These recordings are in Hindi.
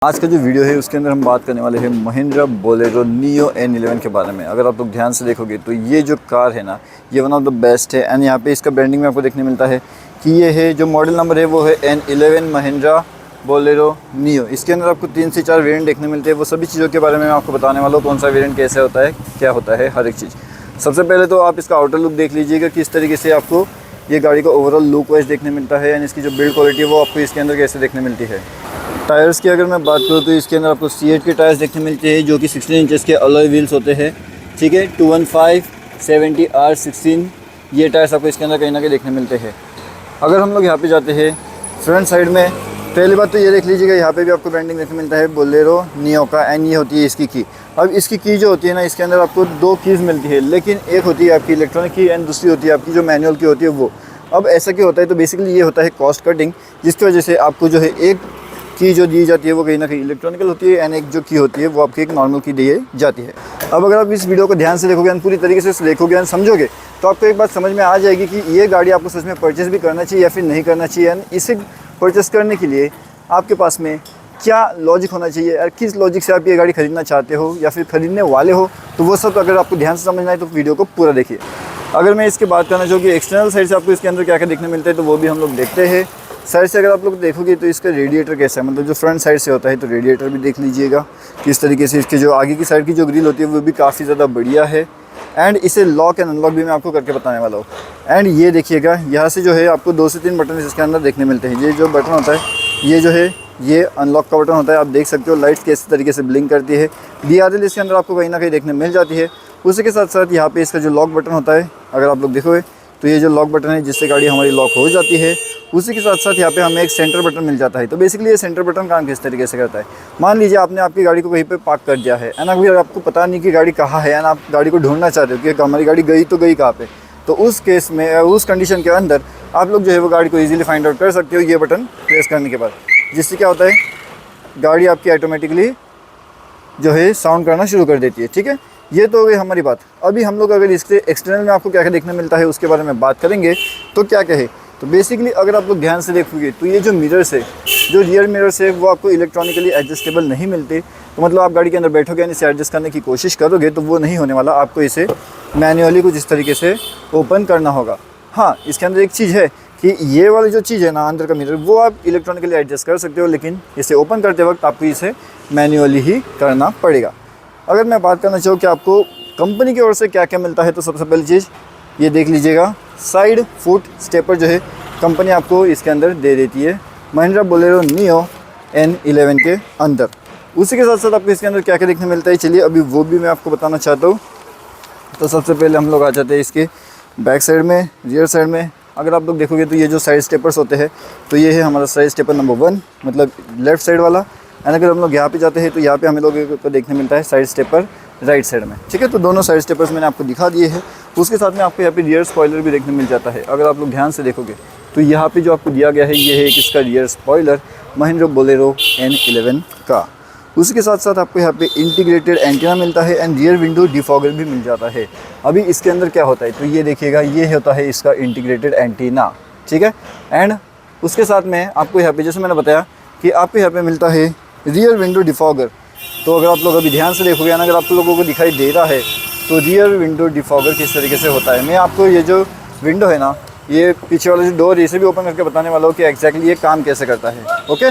आज का जो वीडियो है उसके अंदर हम बात करने वाले हैं महिंद्रा बोलेरो नियो N11 के बारे में। अगर आप लोग ध्यान से देखोगे तो ये जो कार है ना, ये वन ऑफ द बेस्ट है। एंड यहाँ पे इसका ब्रांडिंग में आपको देखने मिलता है कि ये है जो मॉडल नंबर है वो है N11 महिंद्रा बोलेरो नियो। इसके अंदर आपको 3 से 4 वेरिएंट देखने मिलते हैं। वो सभी चीज़ों के बारे में मैं आपको बताने वाला हूँ, कौन सा वेरिएंट कैसे होता है, क्या होता है, हर एक चीज़। सबसे पहले तो आप इसका आउटर लुक देख लीजिएगा, किस तरीके से आपको ये गाड़ी का ओवरऑल लुक वाइज देखने मिलता है। एंड इसकी जो बिल्ड क्वालिटी है वो आपको इसके अंदर कैसे देखने मिलती है। टायर्स की अगर मैं बात करूँ तो इसके अंदर आपको C8 के टायर्स देखने मिलते हैं जो कि 16 इंचेस के अलॉय व्हील्स होते हैं। ठीक है, 215/70R16 ये टायर्स आपको इसके अंदर कहीं ना कहीं देखने मिलते हैं। अगर हम लोग यहाँ पे जाते हैं फ्रंट साइड में, पहली बात तो ये देख लीजिएगा, यहाँ पे भी आपको ब्रांडिंग देखने मिलता है बोलेरो नियो का। एंड ये होती है इसकी की। अब इसकी की जो होती है ना, इसके अंदर आपको 2 कीज़ मिलती है, लेकिन एक होती है आपकी इलेक्ट्रॉनिक की एंड दूसरी होती है आपकी जो मैनुअल की होती है वो। अब ऐसा क्या होता है, तो बेसिकली ये होता है कॉस्ट कटिंग, जिसकी वजह से आपको जो है एक की जो दी जाती है वो कहीं ना कहीं इलेक्ट्रॉनिकल होती है एंड एक जो की होती है वो आपकी एक नॉर्मल की दी जाती है। अब अगर आप इस वीडियो को ध्यान से देखोगे एंड पूरी तरीके से देखोगे एंड समझोगे तो आपको एक बात समझ में आ जाएगी कि ये गाड़ी आपको सच में परचेस भी करना चाहिए या फिर नहीं करना चाहिए। एंड इसे परचेस करने के लिए आपके पास में क्या लॉजिक होना चाहिए और किस लॉजिक से आप ये गाड़ी खरीदना चाहते हो या फिर खरीदने वाले हो, तो वो सब अगर आपको ध्यान से समझना है तो वीडियो को पूरा देखिए। अगर मैं इसकी बात करना चाहूँ कि एक्सटर्नल साइड से आपको इसके अंदर क्या क्या देखने मिलता है, तो वो भी हम लोग देखते हैं। साइड से अगर आप लोग देखोगे तो इसका रेडिएटर कैसा है, मतलब जो फ्रंट साइड से होता है, तो रेडिएटर भी देख लीजिएगा किस तरीके से। इसके जो आगे की साइड की जो ग्रिल होती है वो भी काफ़ी ज़्यादा बढ़िया है। एंड इसे लॉक एंड अनलॉक भी मैं आपको करके बताने वाला हूँ। एंड ये देखिएगा, यहाँ से जो है आपको 2 से 3 बटन इसके अंदर देखने मिलते हैं। ये जो बटन होता है ये जो है ये अनलॉक का बटन होता है। आप देख सकते हो लाइट्स किस तरीके से ब्लिंक करती है। DRL इसके अंदर आपको कहीं ना कहीं देखने मिल जाती है। उसी के साथ साथ यहाँ पे इसका जो लॉक बटन होता है, अगर आप लोग देखोगे तो ये जो लॉक बटन है जिससे गाड़ी हमारी लॉक हो जाती है। उसी के साथ साथ यहाँ पे हमें एक सेंटर बटन मिल जाता है। तो बेसिकली ये सेंटर बटन काम किस तरीके से करता है, मान लीजिए आपने आपकी गाड़ी को कहीं पे पार्क कर दिया है एंड अभी आपको पता नहीं कि गाड़ी कहाँ है एंड आप गाड़ी को ढूंढना चाहते हो कि हमारी गाड़ी गई तो गई कहाँ पे, तो उस केस में उस कंडीशन के अंदर आप लोग जो है वो गाड़ी को ईजिली फाइंड आउट कर सकते हो ये बटन प्रेस करने के बाद, जिससे क्या होता है गाड़ी आपकी ऑटोमेटिकली जो है साउंड करना शुरू कर देती है। ठीक है, ये तो हो गई हमारी बात। अभी हम लोग अगर इसके एक्सटर्नल में आपको क्या क्या देखने मिलता है उसके बारे में बात करेंगे तो क्या कहे, तो बेसिकली अगर आप लोग ध्यान से देखोगे तो ये जो मिरर्स है, जो रियर मिरर्स है वो आपको इलेक्ट्रॉनिकली एडजस्टेबल नहीं मिलते। तो मतलब आप गाड़ी के अंदर बैठोगे एंड इसे एडजस्ट करने की कोशिश करोगे तो वो नहीं होने वाला, आपको इसे मैन्युअली कुछ इस तरीके से ओपन करना होगा। हाँ, इसके अंदर एक चीज़ है कि ये वाली जो चीज़ है ना अंदर का मिरर, वो आप इलेक्ट्रॉनिकली एडजस्ट कर सकते हो, लेकिन इसे ओपन करते वक्त आपको इसे मैन्युअली ही करना पड़ेगा। अगर मैं बात करना चाहूँ कि आपको कंपनी की ओर से क्या क्या मिलता है, तो सबसे पहली चीज़ ये देख लीजिएगा, साइड फुट स्टेपर जो है कंपनी आपको इसके अंदर दे देती है महिंद्रा बोलेरो नियो N11 के अंदर। उसी के साथ साथ आपको इसके अंदर क्या क्या देखने मिलता है, चलिए अभी वो भी मैं आपको बताना चाहता हूँ। तो सबसे पहले हम लोग आ जाते हैं इसके बैक साइड में, रियर साइड में। अगर आप लोग देखोगे तो ये जो साइड स्टेपर्स होते हैं तो ये है हमारा साइड स्टेपर नंबर 1, मतलब लेफ्ट साइड वाला। एंड अगर हम लोग यहाँ पे जाते हैं तो यहाँ पे हमें लोगों को देखने मिलता है साइड स्टेपर राइट साइड में। ठीक है, तो दोनों साइड स्टेपर्स मैंने आपको दिखा दिए हैं। उसके साथ में आपको यहाँ पे रियर स्पॉइलर भी देखने मिल जाता है। अगर आप लोग ध्यान से देखोगे तो यहाँ पे जो आपको दिया गया है ये है एक इसका rear spoiler Mahindra Bolero N11 का। उसी के साथ साथ आपको यहाँ पे इंटीग्रेटेड एंटीना मिलता है एंड रियर विंडो डिफॉगर भी मिल जाता है। अभी इसके अंदर क्या होता है, तो ये देखिएगा, ये होता है इसका इंटीग्रेटेड एंटीना। ठीक है, एंड उसके साथ में आपको यहाँ पे जैसे मैंने बताया कि आपको यहाँ पे मिलता है रियर विंडो डिफॉगर। तो अगर आप लोग अभी ध्यान से देखोगे ना, अगर आप लोगों को दिखाई दे रहा है तो रियर विंडो डिफॉगर किस तरीके से होता है, मैं आपको ये जो विंडो है ना, ये पीछे वाला जो डोर, इसे भी ओपन करके बताने वाला हूँ कि एग्जैक्टली ये काम कैसे करता है। ओके,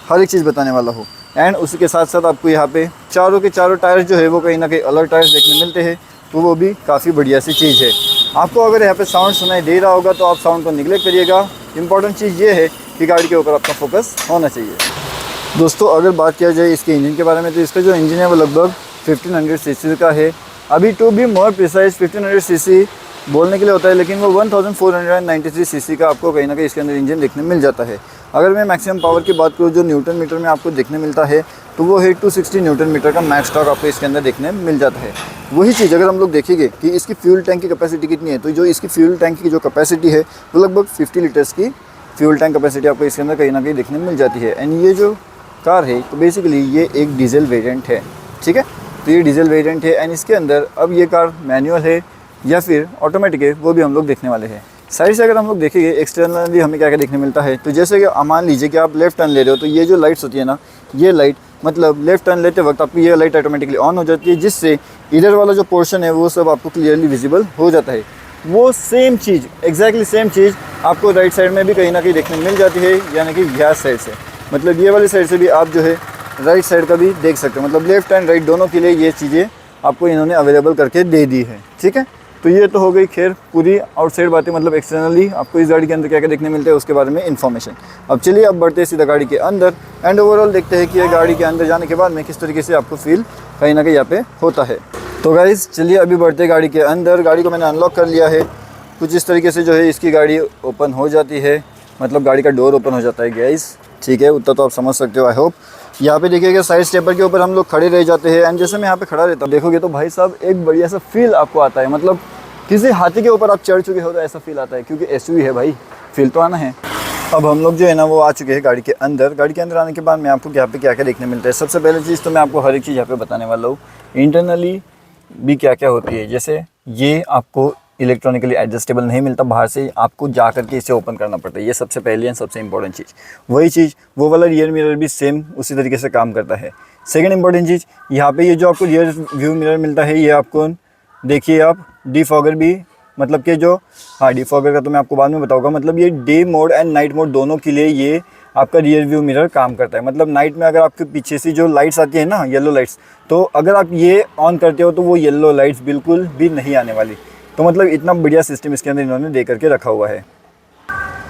हर एक चीज़ बताने वाला हूँ। एंड उसी के साथ साथ आपको यहाँ पे चारों के चारों टायर्स जो है वो कहीं ना कहीं अलग टायर्स देखने मिलते हैं, तो वो भी काफ़ी बढ़िया सी चीज़ है। आपको अगर यहाँ पे साउंड सुनाई दे रहा होगा तो आप साउंड को निगलेक्ट करिएगा। इंपॉर्टेंट चीज़ ये है कि गाड़ी के ऊपर आपका फोकस होना चाहिए। दोस्तों अगर बात किया जाए इसके इंजन के बारे में, तो इसका जो इंजन है वो लगभग 1500 सीसी का है। अभी to be more precise 1500 CC बोलने के लिए होता है, लेकिन वो 1493 सीसी का आपको कहीं ना कहीं इसके अंदर इंजन देखने मिल जाता है। अगर मैं मैक्सिमम पावर की बात करूँ जो न्यूटन मीटर में आपको देखने मिलता है, तो वो है 260 न्यूटन मीटर का मैक्स टॉर्क आपको इसके अंदर देखने मिल जाता है। वही चीज़ अगर हम लोग देखेंगे कि इसकी फ्यूल टैंक की कैपेसिटी कितनी है, तो जो इसकी फ्यूल टैंक की जो कैपेसिटी है वो लगभग 50 लीटर्स की फ्यूल टैंक कैपेसिटी आपको इसके अंदर कहीं ना कहीं देखने मिल जाती है। एंड ये जो कार है तो बेसिकली ये एक डीजल वेरिएंट है। ठीक है, तो ये डीजल वेरिएंट है एंड इसके अंदर अब ये कार मैनुअल है या फिर ऑटोमेटिक है वो भी हम लोग देखने वाले हैं। साइड से अगर हम लोग देखेंगे एक्सटर्नली हमें क्या क्या देखने मिलता है, तो जैसे कि मान लीजिए कि आप लेफ्ट टर्न ले रहे हो तो ये जो लाइट्स होती है ना, ये लाइट मतलब लेफ्ट टर्न लेते वक्त आपकी ये लाइट ऑटोमेटिकली ऑन हो जाती है, जिससे इधर वाला जो पोर्शन है वो सब आपको क्लियरली विजिबल हो जाता है। वो सेम चीज़, एग्जैक्टली सेम चीज़ आपको राइट साइड में भी कहीं ना कहीं देखने मिल जाती है, यानी कि यह साइड से, मतलब ये वाली साइड से भी आप जो है राइट साइड का भी देख सकते हो। मतलब लेफ्ट एंड राइट दोनों के लिए ये चीज़ें आपको इन्होंने अवेलेबल करके दे दी है, ठीक है। तो ये तो हो गई खैर पूरी आउटसाइड बातें, मतलब एक्सटर्नली आपको इस गाड़ी के अंदर क्या क्या देखने मिलता है उसके बारे में इन्फॉर्मेशन। अब चलिए अब बढ़ते हैं सीधा गाड़ी के अंदर एंड ओवरऑल देखते हैं कि ये गाड़ी के अंदर जाने के बाद में किस तरीके से आपको फील कहीं ना कहीं यहाँ पे होता है। तो गाइस चलिए अभी बढ़ते हैं गाड़ी के अंदर। गाड़ी को मैंने अनलॉक कर लिया है, कुछ इस तरीके से जो है इसकी गाड़ी ओपन हो जाती है, मतलब गाड़ी का डोर ओपन हो जाता है गाइस, ठीक है। उतना तो आप समझ सकते हो आई होप। यहाँ पे देखिएगा साइड स्टेपर के ऊपर हम लोग खड़े रह जाते हैं एंड जैसे मैं यहाँ पे खड़ा रहता हूँ देखोगे तो भाई साहब एक बढ़िया सा फील आपको आता है, मतलब किसी हाथी के ऊपर आप चढ़ चुके हो तो ऐसा फील आता है, क्योंकि एसयूवी है भाई, फील तो आना है। अब हम लोग जो है ना वो आ चुके हैं गाड़ी के अंदर। गाड़ी के अंदर आने के बाद मैं आपको यहाँ पे क्या क्या देखने मिलता है। सबसे पहले चीज़ तो मैं आपको हर एक चीज़ यहाँ पे बताने वाला हूँ, इंटरनली भी क्या क्या होती है। जैसे ये आपको इलेक्ट्रॉनिकली एडजस्टेबल नहीं मिलता, बाहर से आपको जा करके इसे ओपन करना पड़ता है, ये सबसे पहली एंड सबसे इंपॉर्टेंट चीज़। वही चीज़ वो वाला रियर मिरर भी सेम उसी तरीके से काम करता है। सेकंड इंपॉर्टेंट चीज़ यहाँ पे ये जो आपको रियर व्यू मिरर मिलता है, ये आपको देखिए आप डिफॉगर भी, मतलब कि जो डिफॉगर का तो मैं आपको बाद में बताऊंगा, मतलब ये day mode and night mode दोनों के लिए ये आपका रियर व्यू मिरर काम करता है। मतलब नाइट में अगर आपके पीछे से जो लाइट्स आती है ना, येलो लाइट्स, तो अगर आप ये ऑन करते हो तो वो येलो लाइट्स बिल्कुल भी नहीं आने वाली। तो मतलब इतना बढ़िया सिस्टम इसके अंदर इन्होंने दे करके रखा हुआ है।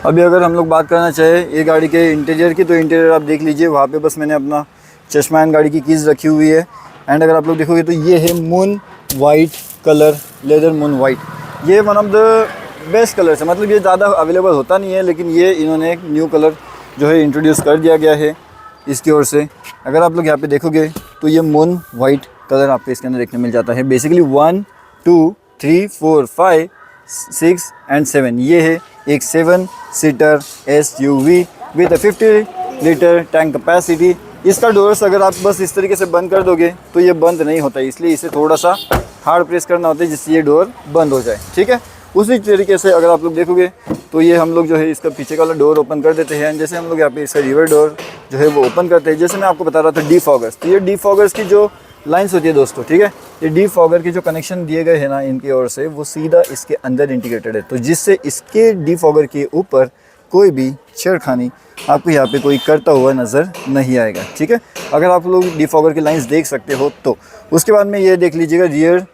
अभी अगर हम लोग बात करना चाहें ये गाड़ी के इंटीरियर की, तो इंटीरियर आप देख लीजिए, वहाँ पे बस मैंने अपना चश्मा एंड गाड़ी की कीज़ रखी हुई है। एंड अगर आप लोग देखोगे तो ये है moon white colour, leather moon white. ये one of the best colours है, मतलब ये ज़्यादा अवेलेबल होता नहीं है, लेकिन ये इन्होंने एक न्यू कलर जो है इंट्रोड्यूस कर दिया गया है इसकी ओर से। अगर आप लोग यहाँ पे देखोगे तो ये मून वाइट कलर आपको इसके अंदर देखने मिल जाता है। बेसिकली 1 2 3 4 5 6 एंड 7 ये है एक 7 seater SUV with 50 litre tank capacity. इसका डोर्स अगर आप बस इस तरीके से बंद कर दोगे तो ये बंद नहीं होता है, इसलिए इसे थोड़ा सा हार्ड प्रेस करना होता है जिससे ये डोर बंद हो जाए, ठीक है। उसी तरीके से अगर आप लोग देखोगे तो ये हम लोग जो है इसका पीछे वाला डोर ओपन कर देते हैं। जैसे हम लोग यहाँ पे इसका रिवर डोर जो है वो ओपन करते हैं। जैसे मैं आपको बता रहा था डिफॉगर्स, तो ये डिफॉगर्स की जो लाइन्स होती है दोस्तों, ठीक है, ये डिफॉगर की जो कनेक्शन दिए गए हैं ना इनकी ओर से, वो सीधा इसके अंदर इंटीग्रेटेड है, तो जिससे इसके डिफॉगर के ऊपर कोई भी छेड़खानी आपको यहाँ पे कोई करता हुआ नज़र नहीं आएगा, ठीक है। अगर आप लोग डिफॉगर की लाइंस देख सकते हो तो उसके बाद में ये देख लीजिएगा रियर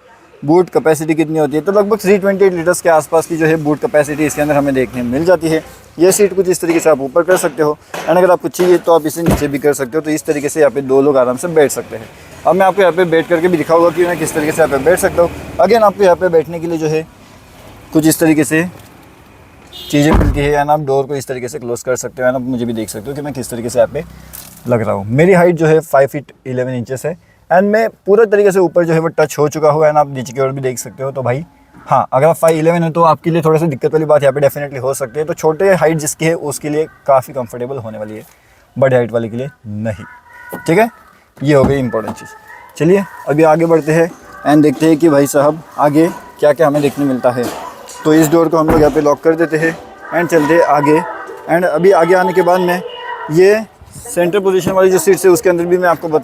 बूट कैपेसिटी कितनी होती है, तो लगभग 328 लीटर्स के आसपास की जो है बूट कैपेसिटी इसके अंदर हमें देखने मिल जाती है। ये सीट कुछ इस तरीके से आप ऊपर कर सकते हो एंड अगर आपको चाहिए तो आप इसे नीचे भी कर सकते हो, तो इस तरीके से यहाँ पे 2 लोग आराम से बैठ सकते हैं। अब मैं आपको यहाँ पे बैठ करके भी दिखाऊंगा कि मैं किस तरीके से यहाँ पे बैठ सकता हूँ। अगेन आपको यहाँ पे बैठने के लिए जो है कुछ इस तरीके से चीज़ें मिलती है एंड आप डोर को इस तरीके से क्लोज कर सकते हो एंड आप मुझे भी देख सकते हो कि मैं किस तरीके से यहाँ पे लग रहा हूँ। मेरी हाइट जो है 5 फीट 11 इंचेस है एंड मैं पूरा तरीके से ऊपर जो है वो टच हो चुका हूँ एंड आप नीचे की ओर भी देख सकते हो। तो भाई हाँ, अगर आप 5'11" है तो आपके लिए थोड़ा सा दिक्कत वाली बात यहाँ पे डेफिनेटली हो सकती है। तो छोटे हाइट जिसकी है उसके लिए काफ़ी कंफर्टेबल होने वाली है, बड़े हाइट वाले के लिए नहीं, ठीक है। ये हो गई इंपॉर्टेंट चीज़। चलिए अभी आगे बढ़ते हैं एंड देखते हैं कि भाई साहब आगे क्या क्या हमें देखने मिलता है। तो इस डोर को हम लोग यहाँ पे लॉक कर देते हैं एंड चलते हैं आगे। एंड अभी आगे आने के बाद में ये सेंटर पोजीशन वाली जो सीट्स है उसके अंदर भी मैं आपको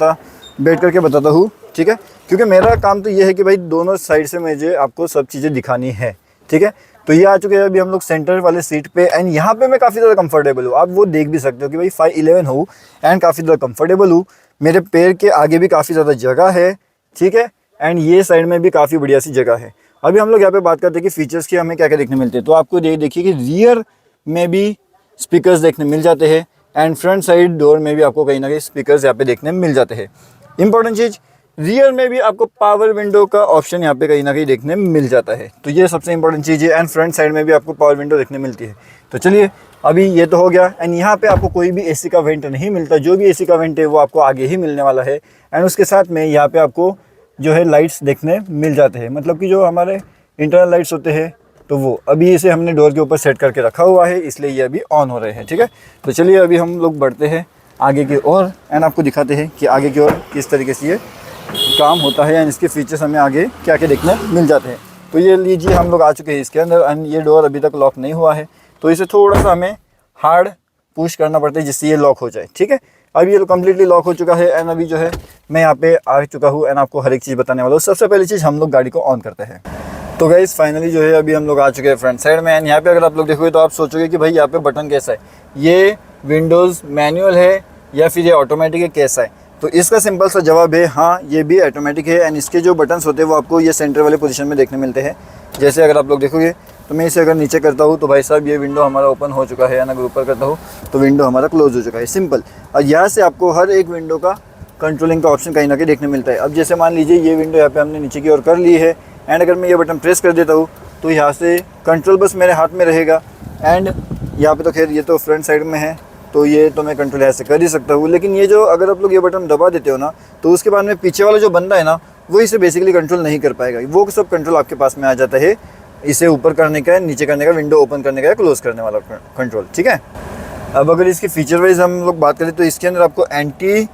बैठ करके बताता हूँ, ठीक है, क्योंकि मेरा काम तो ये है कि भाई दोनों साइड से मुझे आपको सब चीज़ें दिखानी है, ठीक है। तो ये आ चुके हैं अभी हम लोग सेंटर वाले सीट पे एंड यहाँ पे मैं काफ़ी ज़्यादा कंफर्टेबल हूँ। आप वो देख भी सकते हो कि भाई 5'11" हूँ एंड काफ़ी ज़्यादा कंफर्टेबल हूँ। मेरे पैर के आगे भी काफ़ी ज़्यादा जगह है, ठीक है, एंड ये साइड में भी काफ़ी बढ़िया सी जगह है। अभी हम लोग यहाँ पे बात करते हैं कि फीचर्स की हमें क्या क्या देखने मिलते हैं। तो आपको ये देखिए कि रियर में भी स्पीकर्स देखने मिल जाते हैं एंड फ्रंट साइड डोर में भी आपको कहीं ना कहीं स्पीकर्स यहाँ पे देखने मिल जाते हैं। इंपॉर्टेंट चीज़, रियर में भी आपको पावर विंडो का ऑप्शन यहाँ पे कहीं ना कहीं देखने मिल जाता है, तो ये सबसे इंपॉर्टेंट चीज़ है। एंड फ्रंट साइड में भी आपको पावर विंडो देखने मिलती है। तो चलिए अभी ये तो हो गया एंड यहाँ पे आपको कोई भी एसी का वेंट नहीं मिलता, जो भी एसी का वेंट है वो आपको आगे ही मिलने वाला है। एंड उसके साथ में यहाँ पे आपको जो है लाइट्स देखने मिल जाते हैं, मतलब कि जो हमारे इंटरनल लाइट्स होते हैं तो वो अभी इसे हमने डोर के ऊपर सेट करके रखा हुआ है, इसलिए ये अभी ऑन हो रहे हैं, ठीक है। तो चलिए अभी हम लोग बढ़ते हैं आगे की ओर एंड आपको दिखाते हैं कि आगे की ओर किस तरीके से ये काम होता है एंड इसके फीचर्स हमें आगे क्या क्या देखने मिल जाते हैं। तो ये लीजिए हम लोग आ चुके हैं इसके अंदर एंड ये डोर अभी तक लॉक नहीं हुआ है, तो इसे थोड़ा सा हमें हार्ड पुश करना पड़ता है जिससे ये लॉक हो जाए, ठीक है। अब ये कम्प्लीटली लॉक हो चुका है एंड अभी जो है मैं यहाँ पे आ चुका हूँ एंड आपको हर एक चीज़ बताने वाला हूँ। सबसे पहली चीज़ हम लोग गाड़ी को ऑन करते हैं। तो गाइस फाइनली जो है अभी हम लोग आ चुके हैं फ्रंट साइड में एंड यहाँ पे अगर आप लोग देखोगे तो आप सोचोगे कि भाई यहाँ पे बटन कैसा है, ये विंडोज़ मैनुअल है या फिर ये ऑटोमेटिक है, कैसा है? तो इसका सिंपल सा जवाब है हाँ, ये भी ऑटोमेटिक है एंड इसके जो बटन्स होते हैं वो आपको ये सेंटर वाले पोजीशन में देखने मिलते हैं। जैसे अगर आप लोग देखोगे तो मैं इसे अगर नीचे करता हूँ तो भाई साहब ये विंडो हमारा ओपन हो चुका है एंड अगर ऊपर करता हूँ तो विंडो हमारा क्लोज हो चुका है, सिंपल। और यहाँ से आपको हर एक विंडो का कंट्रोलिंग का ऑप्शन कहीं ना कहीं देखने मिलता है। अब जैसे मान लीजिए ये विंडो यहाँ पे हमने नीचे की ओर कर ली है एंड अगर मैं ये बटन प्रेस कर देता हूँ तो यहाँ से कंट्रोल बस मेरे हाथ में रहेगा एंड यहाँ पे तो खैर ये तो फ्रंट साइड में है तो ये तो मैं कंट्रोल ऐसे कर ही सकता हूँ। लेकिन ये जो अगर आप लोग ये बटन दबा देते हो ना तो उसके बाद में पीछे वाला जो बंदा है ना वो इसे बेसिकली कंट्रोल नहीं कर पाएगा, वो सब कंट्रोल आपके पास में आ जाता है। इसे ऊपर करने का, नीचे करने का, विंडो ओपन करने का, क्लोज करने वाला कंट्रोल, ठीक है। अब अगर इसकी फीचर वाइज हम लोग बात करें तो इसके अंदर आपको एंटी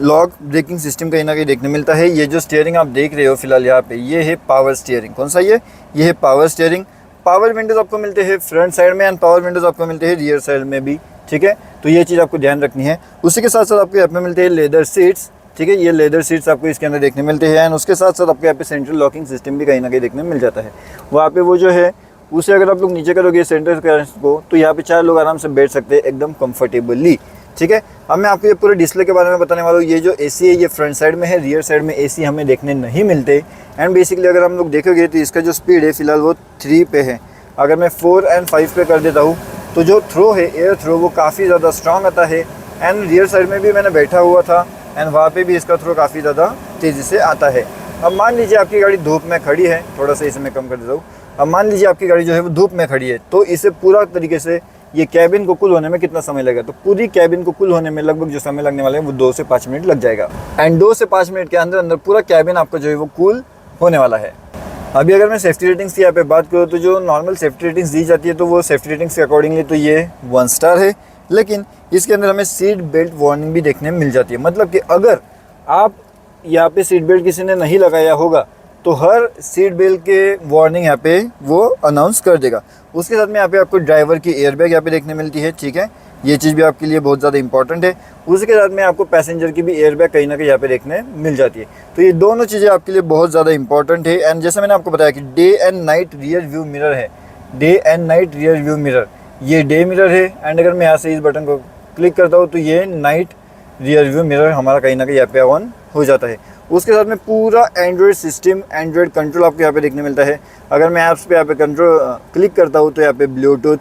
लॉक ब्रेकिंग सिस्टम कहीं ना कहीं देखने मिलता है। ये जो स्टीयरिंग आप देख रहे हो फिलहाल यहाँ पे, ये है पावर स्टीयरिंग। कौन सा ये है पावर स्टीयरिंग। पावर विंडोज़ आपको मिलते हैं फ्रंट साइड में एंड पावर विंडोज़ आपको मिलते हैं रियर साइड में भी, ठीक है। तो ये चीज़ आपको ध्यान रखनी है। उसी के साथ साथ आपको यहाँ पे मिलते हैं लेदर सीट्स, ठीक है। ये लेदर सीट्स आपको इसके अंदर देखने मिलते हैं एंड उसके साथ साथ आपको यहाँ पे सेंट्रल लॉकिंग सिस्टम भी कहीं ना कहीं देखने मिल जाता है। वहाँ पे वो जो है उसे अगर आप लोग नीचे करोगे सेंटर को तो यहाँ पे 4 लोग आराम से बैठ सकते हैं एकदम कंफर्टेबली, ठीक है। अब मैं आपको ये पूरे डिस्प्ले के बारे में बताने वाला हूँ। ये जो एसी है ये फ्रंट साइड में है, रियर साइड में एसी हमें देखने नहीं मिलते एंड बेसिकली अगर हम लोग देखोगे तो इसका जो स्पीड है फिलहाल वो 3 पे है। अगर मैं 4 और 5 पे कर देता हूँ तो जो थ्रो है, एयर थ्रो, वो काफ़ी ज़्यादा स्ट्रॉन्ग आता है एंड रियर साइड में भी मैंने बैठा हुआ था एंड वहाँ पे भी इसका थ्रो काफ़ी ज़्यादा तेज़ी से आता है। अब मान लीजिए आपकी गाड़ी धूप में खड़ी है, थोड़ा सा इसे मैं कम कर देता हूँ। अब मान लीजिए आपकी गाड़ी जो है वो धूप में खड़ी है तो इसे पूरा तरीके से ये कैबिन को कूल होने में कितना समय लगेगा? तो पूरी कैबिन को कूल होने में लगभग जो समय लगने वाला है वो 2 से 5 मिनट लग जाएगा एंड 2 से 5 मिनट के अंदर अंदर पूरा कैबिन आपका जो है वो कूल होने वाला है। अभी अगर मैं सेफ्टी रेटिंग्स की यहाँ पे बात करूँ तो जो नॉर्मल सेफ्टी रेटिंग्स दी जाती है तो वो सेफ्टी रेटिंग्स के अकॉर्डिंगली तो ये 1 स्टार है, लेकिन इसके अंदर हमें सीट बेल्ट वार्निंग भी देखने में मिल जाती है। मतलब कि अगर आप यहाँ पे सीट बेल्ट किसी ने नहीं लगाया होगा तो हर सीट बेल्ट के वार्निंग यहाँ पे वो अनाउंस कर देगा। उसके साथ में यहाँ पे आपको ड्राइवर की एयरबैग यहाँ पे देखने मिलती है, ठीक है। ये चीज़ भी आपके लिए बहुत ज़्यादा इंपॉर्टेंट है। उसके साथ में आपको पैसेंजर की भी एयरबैग कहीं ना कहीं यहाँ पे देखने मिल जाती है। तो ये दोनों चीज़ें आपके लिए बहुत ज़्यादा इंपॉर्टेंट है एंड जैसे मैंने आपको बताया कि day and night rear view mirror है, day and night rear view mirror, ये डे मिरर है एंड अगर मैं यहाँ से इस बटन को क्लिक करता हूँ तो ये नाइट रियर व्यू मिरर हमारा कहीं ना कहीं यहाँ पे ऑन हो जाता है। उसके साथ में पूरा एंड्रॉयड सिस्टम, एंड्रॉयड कंट्रोल आपको यहाँ पे देखने मिलता है। अगर मैं ऐप्स पे यहाँ पे कंट्रोल क्लिक करता हूँ तो यहाँ पे Bluetooth,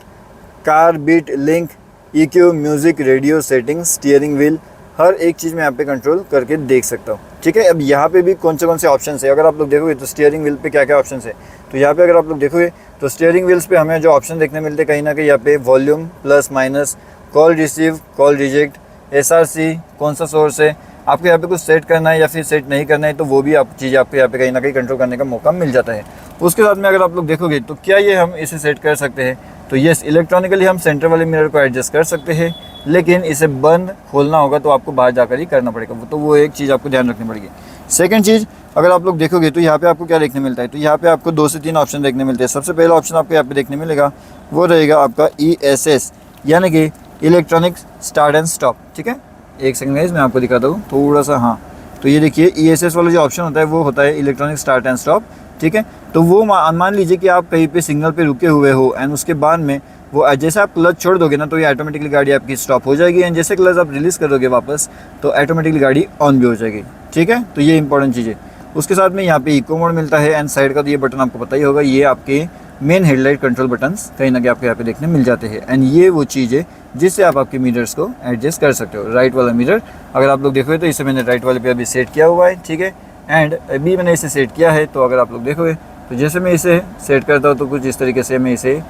car beat link, EQ, music, radio setting, steering wheel, हर एक चीज़ मैं यहाँ पे कंट्रोल करके देख सकता हूँ, ठीक है। अब यहाँ पे भी कौन से ऑप्शन है अगर आप लोग देखोगे तो स्टीयरिंग व्हील पे क्या क्या ऑप्शन है तो यहाँ पे अगर आप लोग देखोगे तो स्टीयरिंग व्हील्स पे हमें जो ऑप्शन देखने मिलते हैं कहीं ना कहीं यहाँ पे volume plus minus, call receive, call reject, SRC, कौन सा सोर्स है, आपको यहाँ पे कुछ सेट करना है या फिर सेट नहीं करना है तो वो भी आप चीज़ आपको यहाँ पे कहीं ना कहीं कंट्रोल करने का मौका मिल जाता है। उसके साथ में अगर आप लोग देखोगे तो क्या ये हम इसे सेट कर सकते हैं तो यस, इलेक्ट्रॉनिकली हम सेंटर वाले मिरर को एडजस्ट कर सकते हैं, लेकिन इसे बंद खोलना होगा तो आपको बाहर जाकर ही करना पड़ेगा। तो वो एक चीज़ आपको ध्यान रखनी पड़ेगी। सेकंड चीज़ अगर आप लोग देखोगे तो यहाँ पे आपको क्या देखने मिलता है तो यहाँ पे आपको 2 से 3 ऑप्शन देखने मिलते हैं। सबसे पहला ऑप्शन आपको यहाँ पे देखने मिलेगा वो रहेगा आपका ESS यानी कि इलेक्ट्रॉनिक स्टार्ट एंड स्टॉप, ठीक है। एक सेकंड गाइस मैं आपको दिखाता हूँ थोड़ा सा। हाँ, तो ये देखिए ESS वाला जो ऑप्शन होता है वो होता है इलेक्ट्रॉनिक स्टार्ट एंड स्टॉप, ठीक है। तो वो मान लीजिए कि आप कहीं पे सिग्नल पे रुके हुए हो एंड उसके बाद में वो जैसे आप क्लच छोड़ दोगे ना तो ये ऑटोमेटिकली गाड़ी आपकी स्टॉप हो जाएगी एंड जैसे क्लच आप रिलीज़ करोगे वापस तो ऑटोमेटिकली गाड़ी ऑन भी हो जाएगी, ठीक है। तो ये इंपॉर्टेंट चीज़ है। उसके साथ में यहाँ पे इको मोड मिलता है एंड साइड का तो ये बटन आपको पता ही होगा, ये आपके मेन हेडलाइट कंट्रोल बटन्स कहीं ना कहीं आपको यहाँ पे देखने मिल जाते हैं एंड ये वो चीज़ है जिससे आप आपके मिरर्स को एडजस्ट कर सकते हो। राइट वाला मिरर अगर आप लोग देखोगे तो इसे मैंने राइट वाले पे अभी सेट किया हुआ है, ठीक है। एंड अभी मैंने इसे सेट किया है तो अगर आप लोग देखोगे तो जैसे मैं इसे सेट करता हूँ तो कुछ इस तरीके से मैं इसे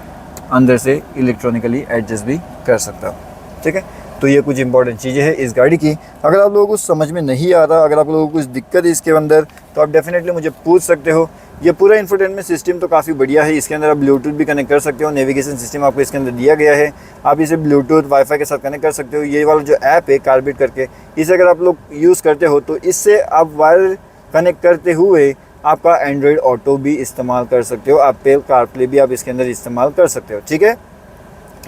अंदर से इलेक्ट्रॉनिकली एडजस्ट भी कर सकता हूँ, ठीक है। तो ये कुछ इंपॉर्टेंट चीज़ें हैं इस गाड़ी की। अगर आप लोगों को समझ में नहीं आ रहा, अगर आप लोगों को कुछ दिक्कत है इसके अंदर तो आप डेफिनेटली मुझे पूछ सकते हो। ये पूरा इंफोटेनमेंट सिस्टम तो काफ़ी बढ़िया है। इसके अंदर आप ब्लूटूथ भी कनेक्ट कर सकते हो, नेविगेशन सिस्टम आपको इसके अंदर दिया गया है, आप इसे ब्लूटूथ वाईफाई के साथ कनेक्ट कर सकते हो। ये वाला जो ऐप है कारबीट करके, इसे अगर आप लोग यूज़ करते हो तो इससे आप वायर कनेक्ट करते हुए आपका एंड्रॉयड ऑटो भी इस्तेमाल कर सकते हो, आप पे कारप्ले भी आप इसके अंदर इस्तेमाल कर सकते हो, ठीक है।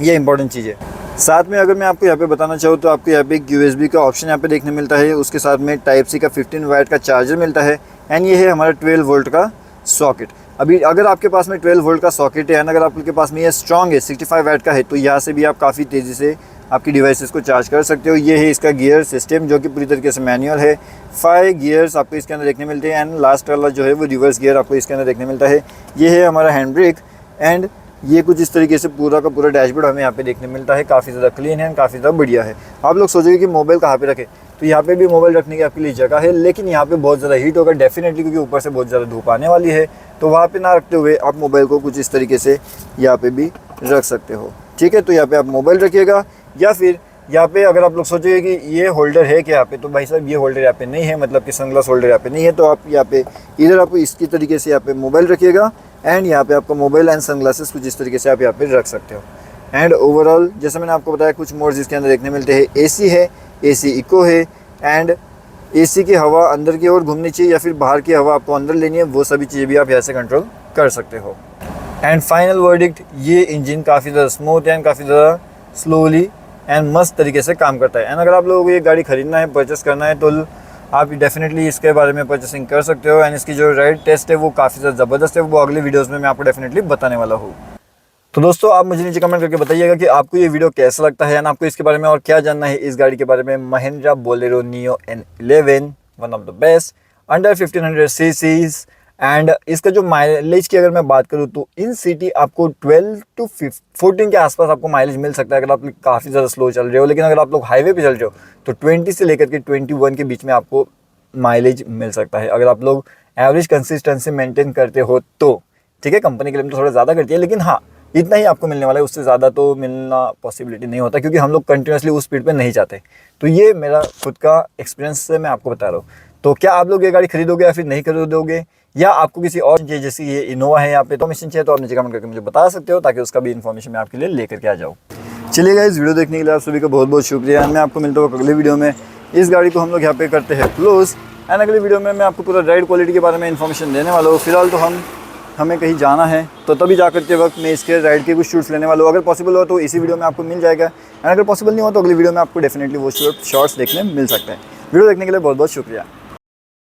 ये इंपॉर्टेंट चीज़ है। साथ में अगर मैं आपको यहाँ पे बताना चाहूँ तो आपको यहाँ पे एक USB का ऑप्शन यहाँ पे देखने मिलता है, उसके साथ में टाइप सी का 15 वाट का चार्जर मिलता है, एंड ये है हमारा 12 वोल्ट का सॉकेट। अभी अगर आपके पास में 12 वोल्ट का सॉकेट है एंड अगर आपके पास में ये स्ट्रॉन्ग है 65 वाट का है, तो यहाँ से भी आप काफ़ी तेज़ी से आपकी डिवाइसेस को चार्ज कर सकते हो। ये है इसका गियर सिस्टम जो कि पूरी तरीके से मैनुअल है। 5 गियर्स आपको इसके अंदर देखने मिलते हैं एंड लास्ट वाला जो है वो रिवर्स गियर आपको इसके अंदर देखने मिलता है। ये है हमारा हैंड ब्रेक एंड ये कुछ इस तरीके से पूरा का पूरा डैशबोर्ड हमें यहाँ पे देखने मिलता है। काफ़ी ज़्यादा क्लीन है, काफ़ी ज़्यादा बढ़िया है। आप लोग सोचोगे कि मोबाइल कहाँ पे रखें, तो यहाँ पे भी मोबाइल रखने की आपके लिए जगह है, लेकिन यहाँ पे बहुत ज़्यादा हीट होगा डेफिनेटली, क्योंकि ऊपर से बहुत ज़्यादा धूप आने वाली है। तो वहाँ पे ना रखते हुए आप मोबाइल को कुछ इस तरीके से यहाँ पे भी रख सकते हो, ठीक है। तो यहाँ पे आप मोबाइल रखिएगा, या फिर यहाँ पे अगर आप लोग सोचेंगे कि ये होल्डर है क्या यहाँ पे, तो भाई साहब ये होल्डर यहाँ पे नहीं है, मतलब कि सनग्लास होल्डर यहाँ पे नहीं है। तो आप यहाँ पे इधर आपको इसकी तरीके से यहाँ पे मोबाइल रखिएगा एंड यहाँ पे आपको मोबाइल एंड सनग्लासेस कुछ इस तरीके से आप यहाँ पे रख सकते हो। एंड ओवरऑल जैसे मैंने आपको बताया कुछ मोड्स इसके अंदर देखने मिलते हैं। AC है, AC इको है, एंड AC की हवा अंदर की ओर घूमनी चाहिए या फिर बाहर की हवा आपको अंदर लेनी है, वो सभी चीज़ें भी आप यहाँ से कंट्रोल कर सकते हो। एंड फाइनल वर्डिक्ट, ये इंजन काफ़ी ज़्यादा स्मूथ एंड काफ़ी ज़्यादा स्लोली एंड मस्त तरीके से काम करता है। एंड अगर आप लोगों को ये गाड़ी खरीदना है, परचेस करना है, तो आप डेफिनेटली इसके बारे में परचेसिंग कर सकते हो। एंड इसकी जो राइड टेस्ट है वो काफ़ी ज़्यादा ज़बरदस्त है, वो अगले वीडियोज़ में मैं आपको डेफिनेटली बताने वाला हूँ। तो दोस्तों आप मुझे नीचे कमेंट करके बताइएगा कि आपको ये वीडियो कैसा लगता है एंड आपको इसके बारे में और क्या जानना है इस गाड़ी के बारे में। Mahindra Bolero neo N11, one of the best under 1500 chassis. And इसका जो माइलेज की अगर मैं बात करूँ तो इन सिटी आपको 12 to 14 के आसपास आपको माइलेज मिल सकता है अगर आप काफ़ी ज़्यादा स्लो चल रहे हो। लेकिन अगर आप लोग हाईवे पे चल रहे हो तो 20 से लेकर के 21 के बीच में आपको माइलेज मिल सकता है, अगर आप लोग एवरेज कंसिस्टेंसी मेंटेन करते हो तो। ठीक है, कंपनी के लिए तो थोड़ा ज़्यादा करती है, लेकिन हाँ इतना ही आपको मिलने वाला है, उससे ज़्यादा तो मिलना पॉसिबिलिटी नहीं होता, क्योंकि हम लोग कंटिन्यूसली उस स्पीड पे नहीं जाते। तो ये मेरा खुद का एक्सपीरियंस से मैं आपको बता रहा हूँ। तो क्या आप लोग ये गाड़ी खरीदोगे या फिर नहीं खरीदोगे, या आपको किसी और चाहिए, जैसे ये इनोवा है यहाँ पे, तो मिशन चाहिए तो आप नीचे कमेंट करके मुझे बता सकते हो, ताकि उसका भी इन्फॉर्मेशन मैं आपके लिए लेकर के आ जाऊँ। चलिए गाइस, वीडियो देखने के लिए आप सभी का बहुत बहुत शुक्रिया। मैं आपको मिलता हूँ अगले वीडियो में। इस गाड़ी को हम लोग यहाँ पे करते हैं क्लोज, एंड अगली वीडियो में मैं आपको पूरा राइड क्वालिटी के बारे में इन्फॉर्मेशन देने वाला हूँ। फिलहाल तो हमें कहीं जाना है, तो तभी जा करते वक्त मैं इसके राइड के कुछ शूट्स लेने वाला हूँ। अगर पॉसिबल हो तो इसी वीडियो में आपको मिल जाएगा, एंड अगर पॉसिबल नहीं हो तो अगली वीडियो में आपको डेफिनेटली वो शॉर्ट्स देखने मिल सकता है। वीडियो देखने के लिए बहुत बहुत शुक्रिया।